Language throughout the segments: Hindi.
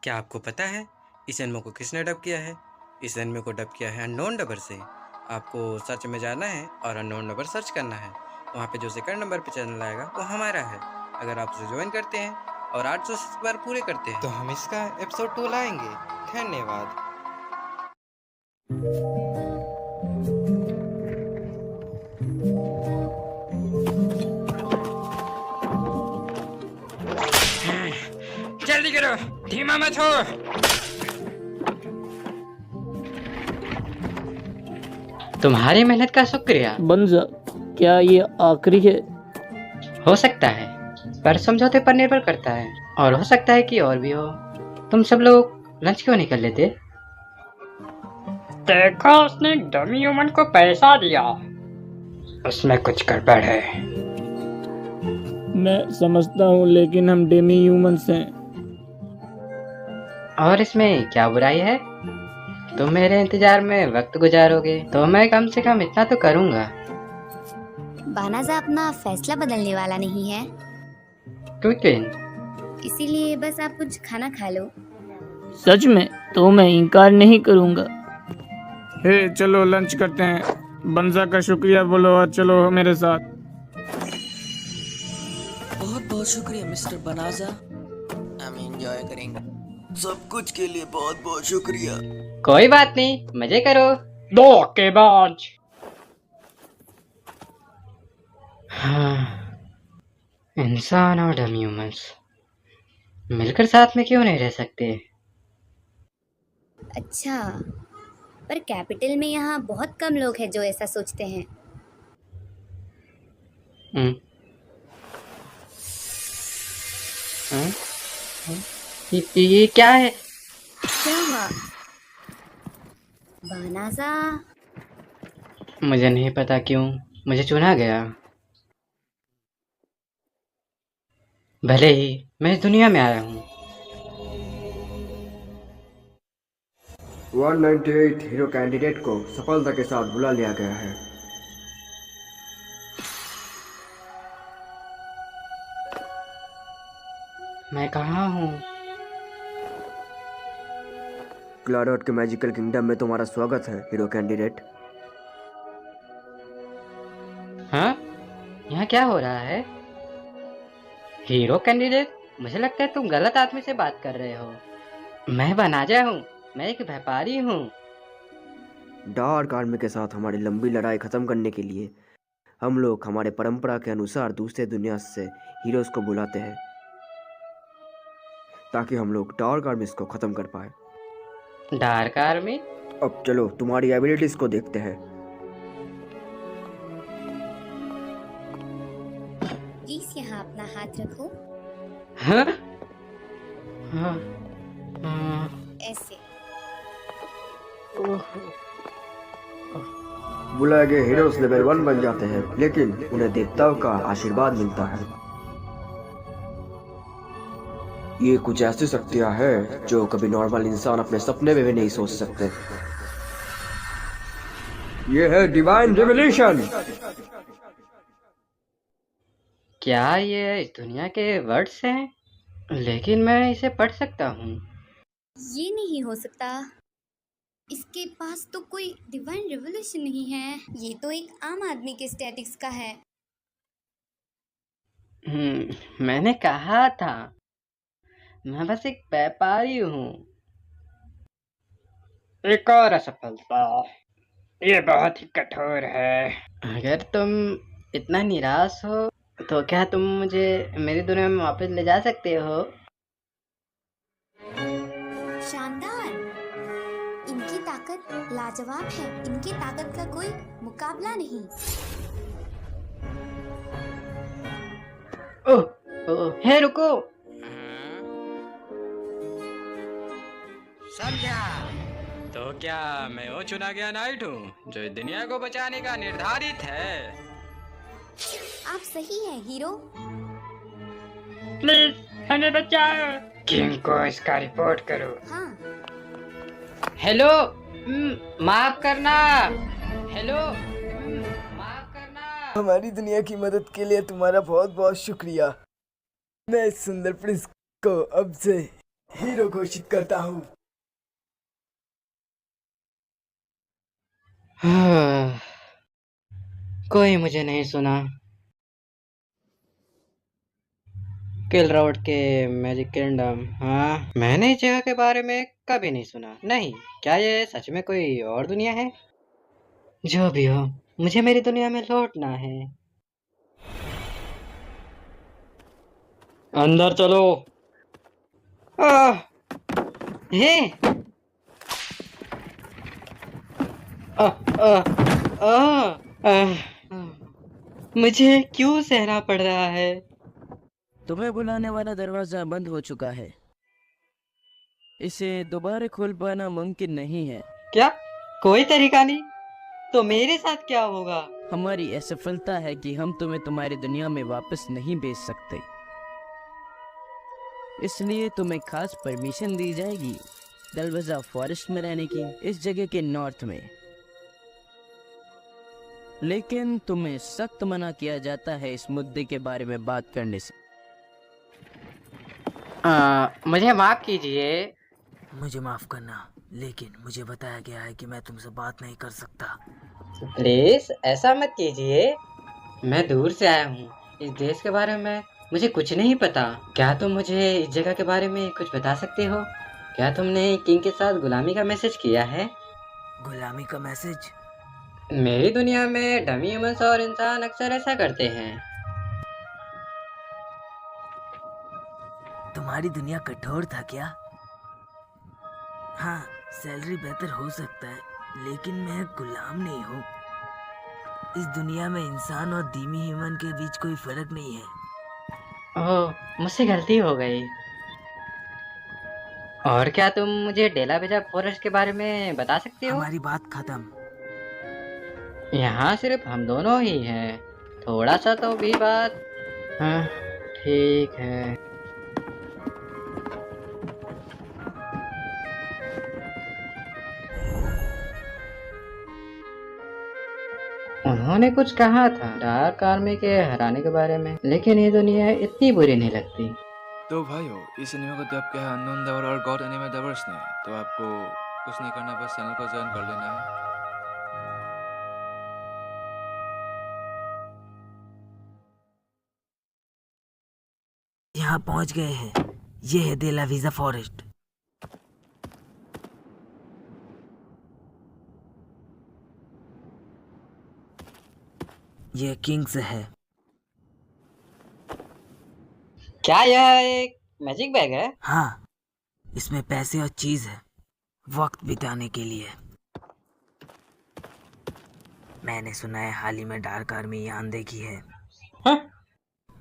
क्या आपको पता है इस एनिमे को किसने डब किया है? इस एनिमे को डब किया है अननोन डबर से। आपको सर्च में जाना है और अननोन डबर सर्च करना है। वहाँ पे जो सेकंड नंबर पे चैनल आएगा वो हमारा है। अगर आप उसे ज्वाइन करते हैं और 800 सब्सक्राइबर पूरे करते हैं तो हम इसका एपिसोड 2 लाएंगे। धन्यवाद। जल्दी करो, धीमा मत हो। तुम्हारी मेहनत का शुक्रिया। बंजा, क्या ये आखिरी है? हो सकता है, पर समझौते पर निर्भर करता है, और हो सकता है कि और भी हो। तुम सब लोग लंच क्यों नहीं कर लेते? देखो, उसने डमी ह्यूमन को पैसा दिया। उसमें कुछ गड़बड़ है। मैं समझता हूँ, लेकिन हम डेमी ह्यूमंस हैं। और इसमें क्या बुराई है? तुम मेरे इंतजार में वक्त गुजारोगे तो मैं कम से कम इतना तो करूँगा। बानाजा अपना फैसला बदलने वाला नहीं है, क्विन, इसीलिए बस आप कुछ खाना खा लो। सच में? तो मैं इनकार नहीं करूँगा। हे, चलो लंच करते हैं। बंजा का शुक्रिया बोलो और चलो मेरे साथ। बहुत बहुत शुक्रिया मिस्टर बनाजा। हम एंजॉय करेंगे। सब कुछ के लिए बहुत बहुत शुक्रिया। कोई बात नहीं, मजे करो। धोखेबाज। हाँ, इंसान और डमी ह्यूमंस मिलकर साथ में क्यों नहीं रह सकते? अच्छा, पर कैपिटल में यहाँ बहुत कम लोग हैं जो ऐसा सोचते हैं। हम्म, हम्म, ये क्या है? क्या हुआ बानाजा? मुझे नहीं पता क्यों मुझे चुना गया। भले ही मैं इस दुनिया में आया हूँ। 198 हीरो कैंडिडेट को सफलता के साथ बुला लिया गया है। मैं कहाँ हूँ? क्लाडोट के मैजिकल किंगडम में तुम्हारा स्वागत है हीरो कैंडिडेट। हाँ, यहाँ क्या हो रहा है? हीरो कैंडिडेट, मुझे लगता है तुम गलत आदमी से बात कर रहे हो। मैं बनाजा हूँ, मैं एक व्यापारी हूँ। डार्क आर्मी के साथ हमारी लंबी लड़ाई खत्म करने के लिए हम लोग हमारे परंपरा के अनुसार दूसरे दुनिया से हीरोज को बुलाते हैं, ताकि हम लोग डार्क आर्मी को खत्म कर पाए। Dark army? अब चलो तुम्हारी एबिलिटीज को देखते हैं। प्लीज यहाँ अपना हाथ रखो। हाँ? हाँ, हाँ, ऐसे। बुलाए गए हीरोज लेवल 1 बन जाते हैं, लेकिन उन्हें देवताओं का आशीर्वाद मिलता है। ये कुछ ऐसी शक्तियां हैं जो कभी नॉर्मल इंसान अपने सपने में भी नहीं सोच सकते। ये है डिवाइन रेवलेशन। क्या ये इस दुनिया के वर्ड्स हैं? लेकिन मैं इसे पढ़ सकता हूँ। ये नहीं हो सकता, इसके पास तो कोई डिवाइन रेवोल्यूशन नहीं है। ये तो एक आम आदमी के स्टैटिक्स का है। मैंने कहा था, मैं बस एक व्यापारी हूँ। एक और असफलता। ये बहुत ही कठोर है। अगर तुम इतना निराश हो तो क्या तुम मुझे मेरी दुनिया में वापस ले जा सकते हो? शानदार, इनकी ताकत लाजवाब है। इनकी ताकत का कोई मुकाबला नहीं। ओह, हे रुको। समझा? तो क्या मैं वो चुना गया नाइट हूँ जो इस दुनिया को बचाने का निर्धारित है? आप सही हैं हीरो। प्लीज हमें बचाओ। किंग को इसका रिपोर्ट करो। हाँ, हेलो, माफ करना। हेलो, माफ करना। हमारी दुनिया की मदद के लिए तुम्हारा बहुत बहुत शुक्रिया। मैं इस सुंदर प्रिंस को अब से हीरो घोषित करता हूँ। कोई मुझे नहीं सुना। किल रोड के मैजिक किंगडम, हाँ, मैंने इस जगह के बारे में कभी नहीं सुना। नहीं, क्या ये सच में कोई और दुनिया है? जो भी हो, मुझे मेरी दुनिया में लौटना है। अंदर चलो। आह! हे! आह! आह! आह! आह! मुझे क्यों सहना पड़ रहा है? तुम्हें बुलाने वाला दरवाजा बंद हो चुका है। इसे दोबारा खोल पाना मुमकिन नहीं है। क्या? कोई तरीका नहीं? तो मेरे साथ क्या होगा? हमारी असफलता है कि हम तुम्हें तुम्हारी दुनिया में वापस नहीं भेज सकते। इसलिए तुम्हें खास परमिशन दी जाएगी दलवजा फॉरेस्ट में रहने की, इस जगह के नॉर्थ में। लेकिन तुम्हें सख्त मना किया जाता है इस मुद्दे के बारे में बात करने से। मुझे माफ कीजिए। मुझे माफ करना, लेकिन मुझे बताया गया है कि मैं तुमसे बात नहीं कर सकता। प्लीज ऐसा मत कीजिए। मैं दूर से आया हूँ। इस देश के बारे में मुझे कुछ नहीं पता। क्या तुम मुझे इस जगह के बारे में कुछ बता सकते हो? क्या तुमने किंग के साथ गुलामी का मैसेज किया है? गुलामी का मैसेज? मेरी दुनिया में डमी ह्यूमंस और इंसान अक्सर ऐसा करते हैं। तुम्हारी दुनिया कठोर था क्या? हाँ, सैलरी बेहतर हो सकता है, लेकिन मैं गुलाम नहीं हूँ। इस दुनिया में इंसान और धीमी ह्यूमन के बीच कोई फर्क नहीं है। ओह, मुझसे गलती हो गई। और क्या तुम मुझे डेला बेजा फॉरेस्ट के बारे में बता सकते हो? हमारी बात खत्म। यहाँ सिर्फ हम दोनों ही हैं। थोड़ा सा तो भी बात। हाँ, ठीक है। उन्होंने कुछ कहा था डार्क आर्मी के हराने के बारे में, लेकिन ये दुनिया इतनी बुरी नहीं लगती। तो भाइयों, इस एनिमे को डब किया है अननोन डबर और गॉड एनिमे डबर्स ने। तो आपको कुछ नहीं करना, बस चैनल को ज्वाइन कर लेना है। यहाँ पहुँच गए हैं। ये है डेला वीजा फॉरेस्ट। ये किंग्स है। क्या यह एक मैजिक बैग है? हाँ, इसमें पैसे और चीज है, वक्त बिताने के लिए। मैंने सुना है हाल ही में डार्क आर्मी यहाँ देखी है। हाँ?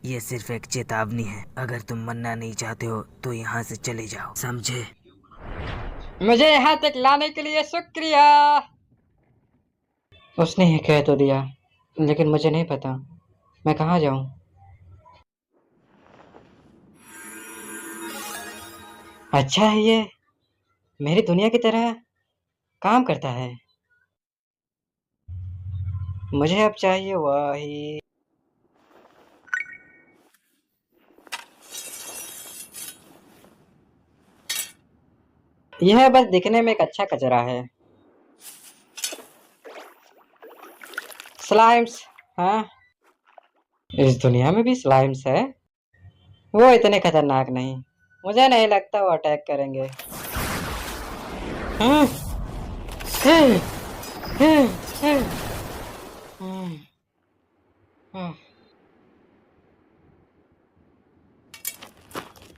ये सिर्फ एक चेतावनी है। अगर तुम मरना नहीं चाहते हो तो यहाँ से चले जाओ, समझे? मुझे यहाँ तक लाने के लिए शुक्रिया। उसने ये कह तो दिया, लेकिन मुझे नहीं पता मैं कहाँ जाऊँ। अच्छा है, ये मेरी दुनिया की तरह काम करता है। मुझे अब चाहिए वही। यह बस दिखने में एक अच्छा कचरा है। स्लाइम्स, हाँ, इस दुनिया में भी स्लाइम्स है। वो इतने खतरनाक नहीं, मुझे नहीं लगता वो अटैक करेंगे। हाँ, हाँ, हाँ, हाँ, हाँ, हाँ,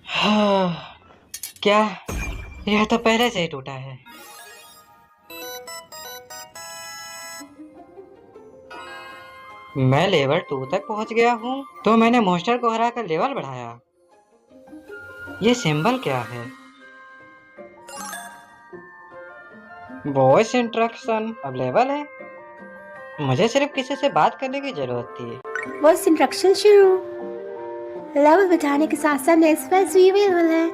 हाँ, क्या यह तो पहले से ही टूटा है। मैं लेवल 2 तक पहुंच गया हूँ, तो मैंने मॉन्स्टर को हराकर लेवल बढ़ाया। ये सिंबल क्या है? वॉइस इंस्ट्रक्शन अवेलेबल है। मुझे सिर्फ किसी से बात करने की जरूरत थी। वॉइस इंस्ट्रक्शन शुरू। लेवल बढ़ाने के साथ साथ नेक्स्ट स्पेल्स भी अवेलेबल है।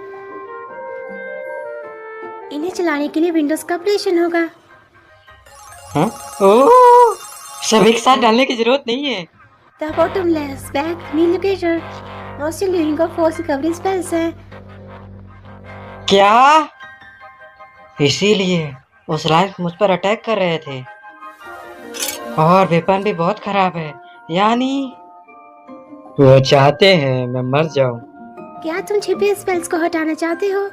इन्हें चलाने के लिए विंडोज का ऑपरेशन होगा। हाँ? ओह, सब एक साथ डालने की जरूरत नहीं है। The bottomless bag new locator most unique of force recovery spells है। क्या? इसीलिए उस लायंस मुझ पर अटैक कर रहे थे, और वेपन भी बहुत खराब है। यानी वो चाहते हैं मैं मर जाऊं। क्या तुम छिपे स्पेल्स को हटाना चाहते हो?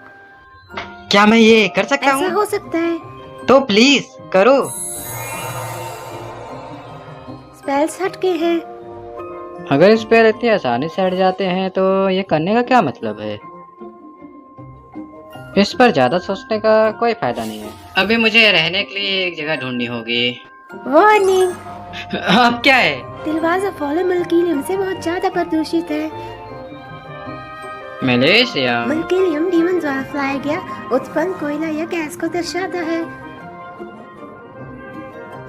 क्या मैं ये कर सकता ऐसा हूँ? हो सकता है। तो प्लीज करो। स्पेल्स हट गए हैं। अगर स्पेल इतनी आसानी से हट जाते हैं तो ये करने का क्या मतलब है? इस पर ज्यादा सोचने का कोई फायदा नहीं है। अभी मुझे रहने के लिए एक जगह ढूंढनी होगी। वार्निंग, अब क्या है? दिलवाजा फॉलो मलकीलियम से बहुत ज्यादा प्रदूषित है। मलेशिया। मलकीलियम डीमन द्वारा फैलाया गया उत्पन्न कोयला या गैस को दर्शाता है।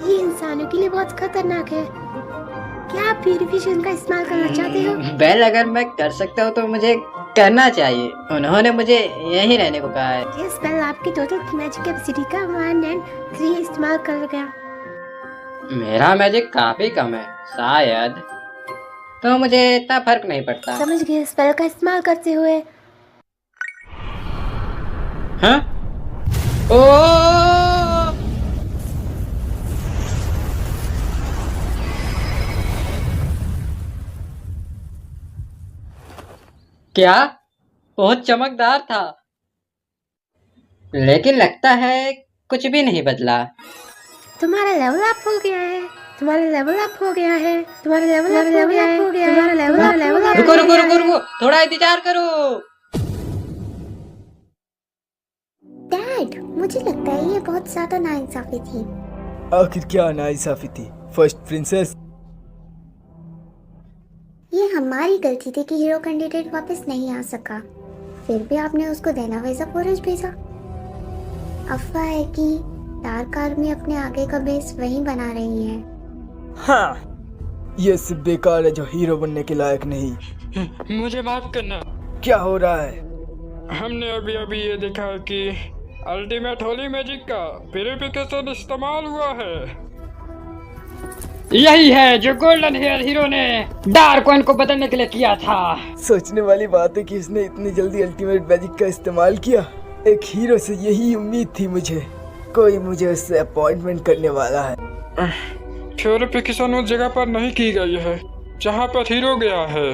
ये इंसानों के लिए बहुत खतरनाक है। क्या आप प्यूरिफिकेशन का इस्तेमाल करना चाहते हो? वेल, अगर मैं कर सकता हूँ तो मुझे करना चाहिए। उन्होंने मुझे यहीं रहने को कहा है। ये स्पेल आपकी टोटल मैजिक कैपेसिटी का 103 इस्तेमाल कर गया। मेरा मैजिक काफी कम है शायद, तो मुझे इतना फर्क नहीं पड़ता। समझ गए, स्पेल का इस्तेमाल करते हुए। हाँ? ओ! क्या? बहुत चमकदार था, लेकिन लगता है कुछ भी नहीं बदला। तुम्हारा लेवल अप हो गया है। तुम्हारा लेवल अप हो गया है। तुम्हारा लेवल अप हो गया है। तुम्हारा लेवल अप। रुको रुको रुको रुको, थोड़ा इंतजार करो। डैड, मुझे लगता है ये बहुत ज्यादा नाइंसाफी थी। आखिर क्या नाइंसाफी थी फर्स्ट प्रिंसेस? ये हमारी गलती थी कि हीरो कैंडिडेट वापस नहीं आ सका। फिर भी आपने उसको देना वैसा फौरज भेजा। अफवाह है कि डार्क आर्मी अपने आगे का बेस वहीं बना रही है। हाँ, ये सिर्फ बेकार है जो हीरो बनने के लायक नहीं। मुझे माफ करना। क्या हो रहा है? हमने अभी अभी ये देखा कि अल्टीमेट होली मैजिक का प्यूरिफिकेशन इस्तेमाल हुआ है। यही है जो गोल्डन हेयर हीरो ने डार्क वन को बदलने के लिए किया था। सोचने वाली बात है कि इसने इतनी जल्दी अल्टीमेट मैजिक का इस्तेमाल किया। एक हीरो से यही उम्मीद थी मुझे। कोई मुझे उससे अपॉइंटमेंट करने वाला है। प्यूरिफिकेशन उस जगह पर नहीं की गई है जहाँ पर हीरो गया है,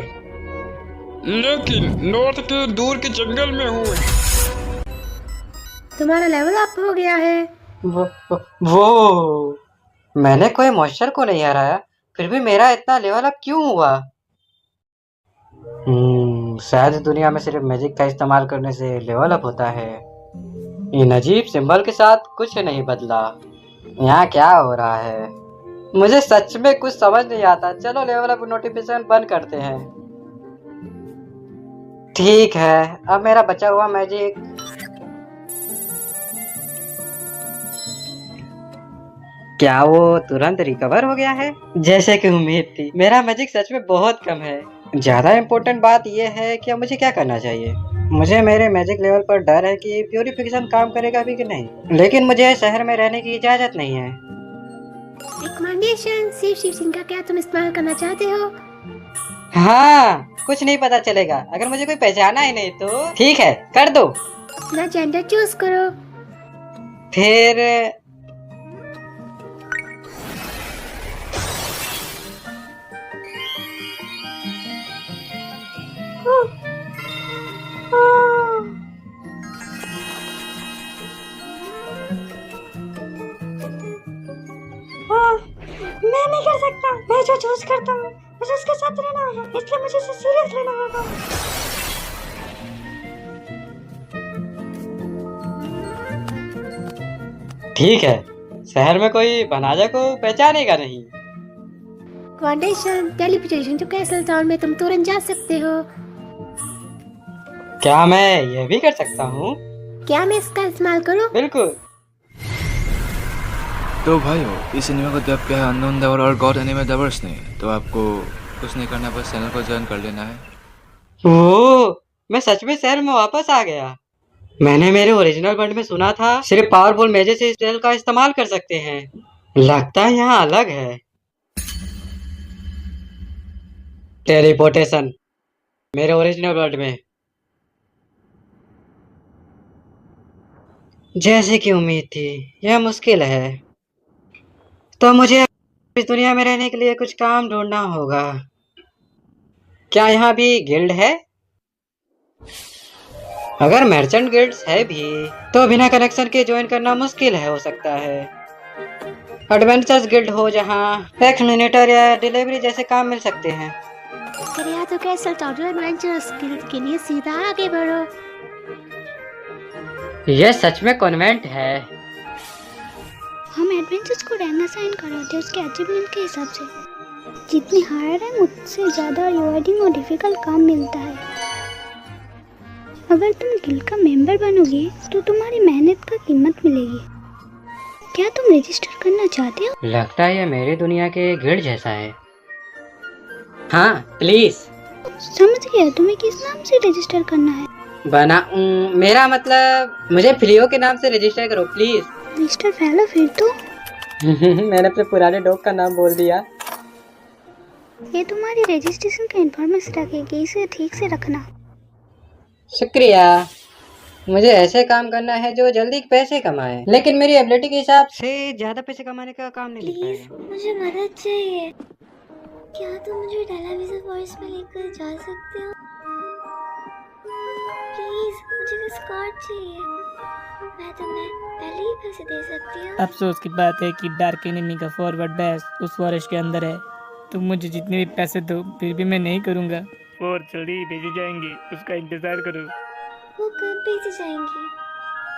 लेकिन नॉर्थ के दूर के जंगल में हूँ। तुम्हारा लेवल अप हो गया है। वो मैंने कोई मॉइस्चर को नहीं हराया, फिर भी मेरा इतना लेवल अप क्यों हुआ? शायद दुनिया में सिर्फ मैजिक का इस्तेमाल करने से लेवल अप होता है। इन अजीब सिंबल के साथ कुछ नहीं बदला। यहाँ क्या हो रहा है? मुझे सच में कुछ समझ नहीं आता। चलो लेवल अप नोटिफिकेशन बंद करते हैं। ठीक है, अब मेरा बचा हुआ मैजिक। क्या वो तुरंत रिकवर हो गया है? जैसे कि उम्मीद थी। मेरा मैजिक सच में बहुत कम है। ज्यादा इम्पोर्टेंट बात यह है कि अब मुझे क्या करना चाहिए। मुझे मेरे मैजिक लेवल पर डर है कि प्यूरिफिकेशन काम करेगा भी कि नहीं, लेकिन मुझे शहर में रहने की इजाजत नहीं है। रिकमेंडेशन शिव सिंह का क्या तुम इस्तेमाल करना चाहते हो? हाँ, कुछ नहीं पता चलेगा अगर मुझे कोई पहचाना ही नहीं तो। ठीक है, कर दो। अपना जेंडर चूज करो। फिर मैं नहीं कर सकता। मैं जो चूज करता हूँ मुझे उसके साथ रहना होगा, इसलिए मुझे इसे सीरियस लेना होगा। ठीक है, शहर में कोई बनाजा को पहचानेगा नहीं। Foundation teleportation to Castle Town में तुम तुरंत जा सकते हो। क्या मैं ये भी कर सकता हूँ? क्या मैं इसका इस्तेमाल करूँ? बिल्कुल। तो भाइयों, इस एनिमे को डब किया है अननोन डबर और गॉड एनिमे डबर्स ने। तो आपको कुछ नहीं करना, बस चैनल को ज्वाइन कर लेना है। ओह, मैं सच में शहर में वापस आ गया। मैंने मेरे ओरिजिनल वर्ल्ड में सुना था सिर्फ पावरफुल मैजिक से स्पेल का इस्तेमाल कर सकते हैं। लगता है यहाँ अलग है। टेलीपोर्टेशन मेरे ओरिजिनल वर्ल्ड में। जैसे कि उम्मीद थी, यह मुश्किल है। तो मुझे इस दुनिया में रहने के लिए कुछ काम ढूंढना होगा। क्या यहाँ भी गिल्ड है? अगर मर्चेंट गिल्ड्स है भी, तो बिना कनेक्शन के ज्वाइन करना मुश्किल है हो सकता है। एडवेंचर्स गिल्ड हो जहाँ एक्सप्लेनेटर या डिलीवरी जैसे काम मिल सकते हैं। फिर या तो कैसल टॉडल एडवेंचर्स के लिए सीधा आगे बढ़ो। यह सच में कॉन्वेंट है। हम एडवेंचर्स को रैंक असाइन कराते हैं उसके अचीवमेंट के हिसाब से। जितनी हायर रैंक उससे ज़्यादा रिवार्डिंग और डिफिकल्ट काम मिलता है। अगर तुम गिल्ड का मेंबर बनोगे तो तुम्हारी मेहनत का कीमत मिलेगी। क्या तुम रजिस्टर करना चाहते हो? लगता है ये मेरी दुनिया के गिल्ड जैसा है। हाँ प्लीज। समझ गया, तुम्हें किस नाम से रजिस्टर करना है? मेरा मतलब मुझे फ्लियो के नाम से रजिस्टर करो प्लीज। मिस्टर फैलो फिर तो मैंने अपने पुराने डॉग का नाम बोल दिया। ये तुम्हारी रजिस्ट्रेशन का इन्फॉर्मेशन रखेगी, इसे ठीक से रखना। शुक्रिया। मुझे ऐसे काम करना है जो जल्दी पैसे कमाए, लेकिन मेरी एबिलिटी के हिसाब से ज्यादा पैसे कमाने का काम नहीं मिल पाएगा। मुझे मदद चाहिए। क्या तुम मुझे डेलाविज़ा फॉरेस्ट में लेकर जा सकते हो? प्लीज, मुझे कुछ कार्ड चाहिए। मैं तुम्हें पहले ही पैसे दे सकती हूँ। अफसोस की बात है कि डार्क एनिमी का फॉरवर्ड बेस उस फॉरेस्ट के अंदर है। तुम मुझे जितने भी पैसे दो फिर भी मैं नहीं करूँगा। और जल्दी ही भेजे जाएंगे, उसका इंतजार करो। वो कब भेजे जाएंगी?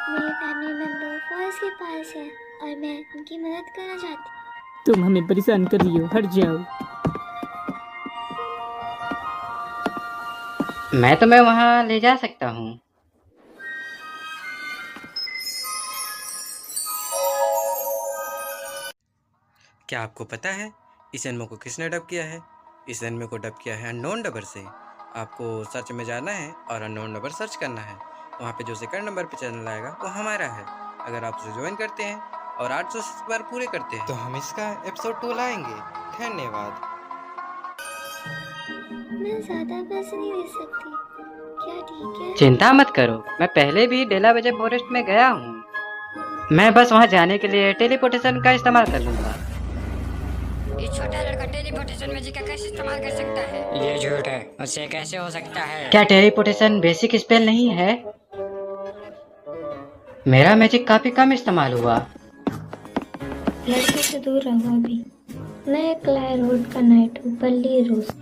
मेरे फैमिली मेंबर फॉरेस्ट के पास है और मैं उनकी मदद करना चाहती हूँ। तुम हमें परेशान कर रही हो, हट जाओ। मैं तुम्हें वहाँ ले जा सकता हूँ। क्या आपको पता है इस एनिमे को किसने डब किया है? इस एनिमे को डब किया है अननोन डबर से। आपको सर्च में जाना है और अननोन डबर सर्च करना है। वहाँ पे जो सेकंड नंबर पे चैनल आएगा वो हमारा है। अगर आप उसे ज्वाइन करते हैं और 800 सब्सक्राइबर पूरे करते हैं तो हम इसका एपिसोड 2 लाएंगे। धन्यवाद। मैं ज्यादा पैसे नहीं दे सकती, क्या ठीक है? चिंता मत करो, मैं पहले भी डेलावेजा फॉरेस्ट में गया हूँ। मैं बस वहाँ जाने के लिए टेलीपोर्टेशन का इस्तेमाल कर लूँगा। ये छोटा लड़का टेलीपोर्टेशन मैजिक का कैसे इस्तेमाल कर सकता है? ये झूठ है, उससे कैसे हो सकता है? क्या टेलीपोर्टेशन बेसिक स्पेल नहीं है? मेरा मैजिक काफी कम इस्तेमाल हुआ। लड़के से दूर रहो अभी। मैं क्लाय रोड का नाइट हूँ, बल्ली रोज।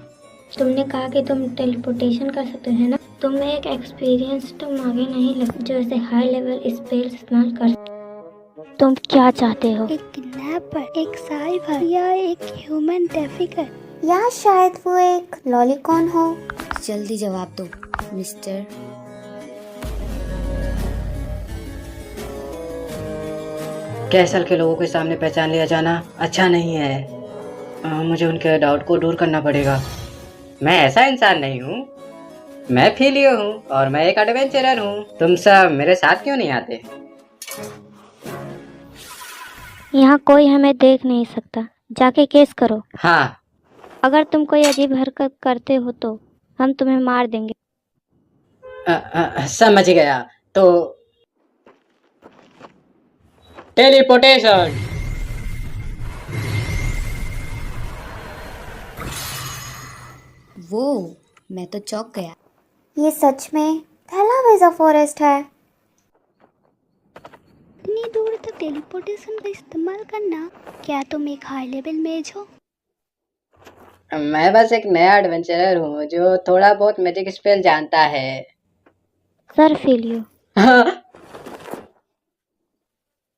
तुमने कहा कि तुम टेलीपोर्टेशन कर सकते हो, है ना? तुम एक एक्सपीरियंस तुम आगे नहीं लग जो ऐसे हाई लेवल स्पेल इस्तेमाल कर। तुम क्या चाहते हो? एक किडनैपर, एक साइबर या एक ह्यूमन ट्रैफिकर? या शायद वो एक लॉलीकॉन हो। जल्दी जवाब दो मिस्टर। कैसल के लोगों के सामने पहचान लिया जाना अच्छा नहीं है। मुझे उनके डाउट को दूर करना पड़ेगा। मैं ऐसा इंसान नहीं हूँ। मैं फिलियो हूँ और मैं एक एडवेंचरर हूँ। तुम सब मेरे साथ क्यों नहीं आते? यहाँ कोई हमें देख नहीं सकता, जाके केस करो। हाँ। अगर तुम कोई अजीब हरकत करते हो तो हम तुम्हें मार देंगे। समझ गया। तो टेलीपोर्टेशन। वो मैं तो चौंक गया। ये सच में डेलावेजा फॉरेस्ट है। इतनी दूर तक टेलीपोर्टेशन का इस्तेमाल करना, क्या तुम एक हाई लेवल मेज हो? मैं बस एक नया एडवेंचरर हूँ जो थोड़ा बहुत मैजिक स्पेल जानता है। सर फिलियो,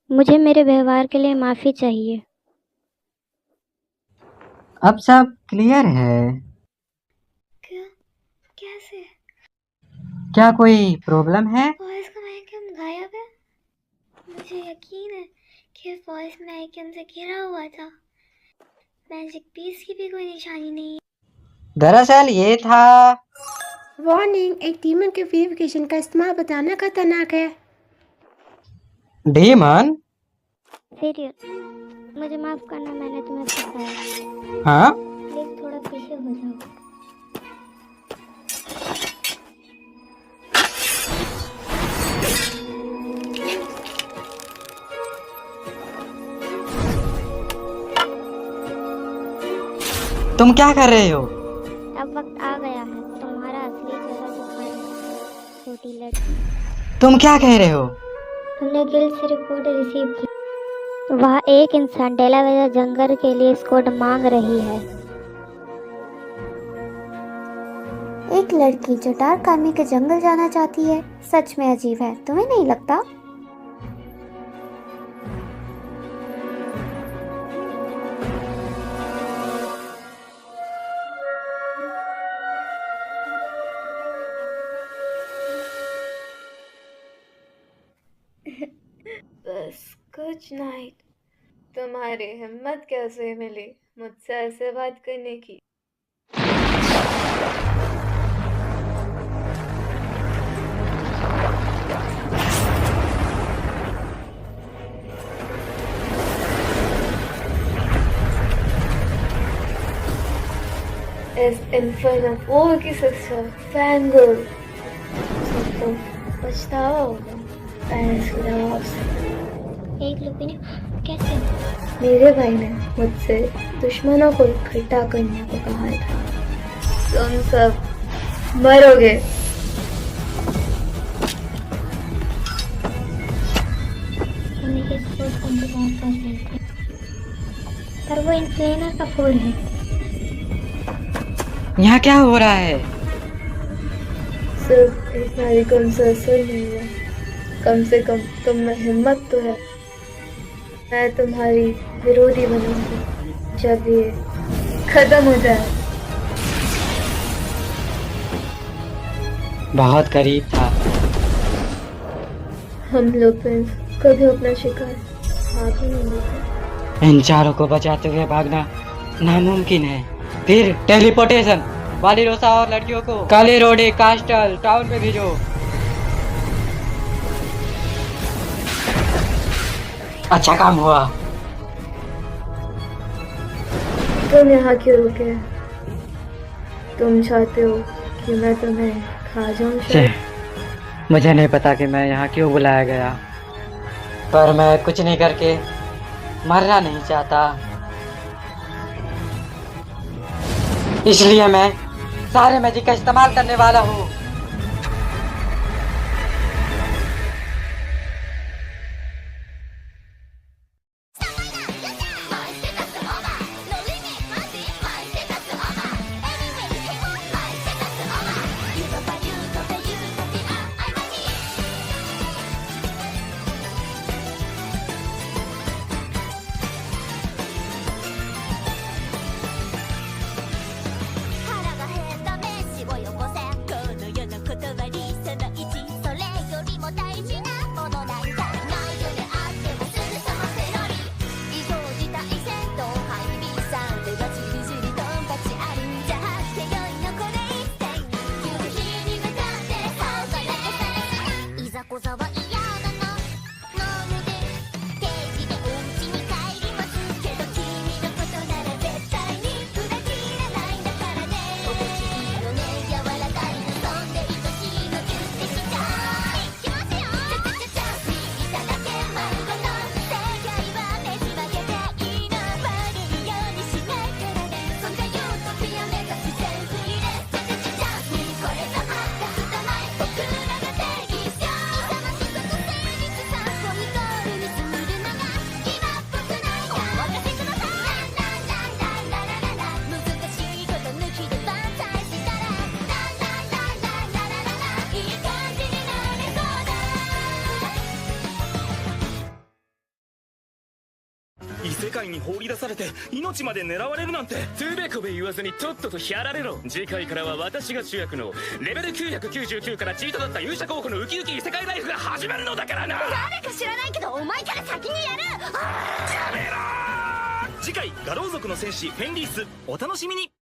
मुझे मेरे व्यवहार के लिए माफी चाहिए। अब सब क्लियर है। कैसे? क्या कोई प्रॉब्लम है? फॉरेस्ट का महकम गायब है। मुझे यकीन है कि फॉरेस्ट महकम से घिरा हुआ था। मैजिक पीस की भी कोई निशानी नहीं है। दरअसल ये था। वार्निंग, एक डीमन के प्यूरिफिकेशन का इस्तेमाल बताना खतरनाक है। डीमन? फिलियो, मुझे माफ करना, मैंने तुम्हें फंसाया। हाँ? प्लीज थोड़ा पीछे हो जाओ। तुम क्या कर रहे हो? अब वक्त आ गया है तुम्हारा असली चेहरा दिखाने का, छोटी लड़की। तुम क्या कह रहे हो? हमने गिल्ड से रिपोर्ट रिसीव की। वह एक इंसान डेलावेयर जंगल के लिए स्कोड मांग रही है। एक लड़की जो डार्क आर्मी के जंगल जाना चाहती है, सच में अजीब है, तुम्हें नहीं लगता? बस कुछ नहीं। तुम्हारी हिम्मत कैसे मिली मुझसे ऐसे बात करने की? इस इन्फर्नो वॉर की सिस्टर फैंगल तो पछतावा होगा इसके जवाब से। एक लुपी ने कैसे? मेरे भाई ने मुझसे दुश्मनों को इकट्ठा करने को कहा था। तुम सब मरोगे। हमने के स्कोड को इंतजार कर रहे थे, पर वो इन्फ्लेनर का फोड़ है। यहाँ क्या हो रहा है? सिर्फ एक नारी कम से असर नहीं हुआ, कम से कम तुम में हिम्मत तो है। मैं तुम्हारी विरोधी बनूंगी जब ये खत्म हो जाए। बहुत करीब था। हम लोग कभी अपना शिकार हाथ ही नहीं लेते। इन चारों को बचाते हुए भागना नामुमकिन है। फिर टेलीपोर्टेशन वालिरोसा और लड़कियों को काले रोडे कास्टल टाउन में भेजो। अच्छा काम हुआ। तुम यहाँ क्यों रुके? तुम चाहते हो कि मैं तुम्हें खा जाऊं शायद? मुझे नहीं पता कि मैं यहाँ क्यों बुलाया गया, पर मैं कुछ नहीं करके मरना नहीं चाहता, इसलिए मैं सारे मैजिक का इस्तेमाल करने वाला हूँ।世界に放り出されて命まで狙われるなんて。つべこべ言わずにとっととやられろ。次回からは私が主役のレベル999からチートだった勇者候補のウキウキ異世界ライフが始まるのだからな。誰か知らないけどお前から先にやる。やめろ。次回ガロー族の戦士フェンリース、お楽しみに。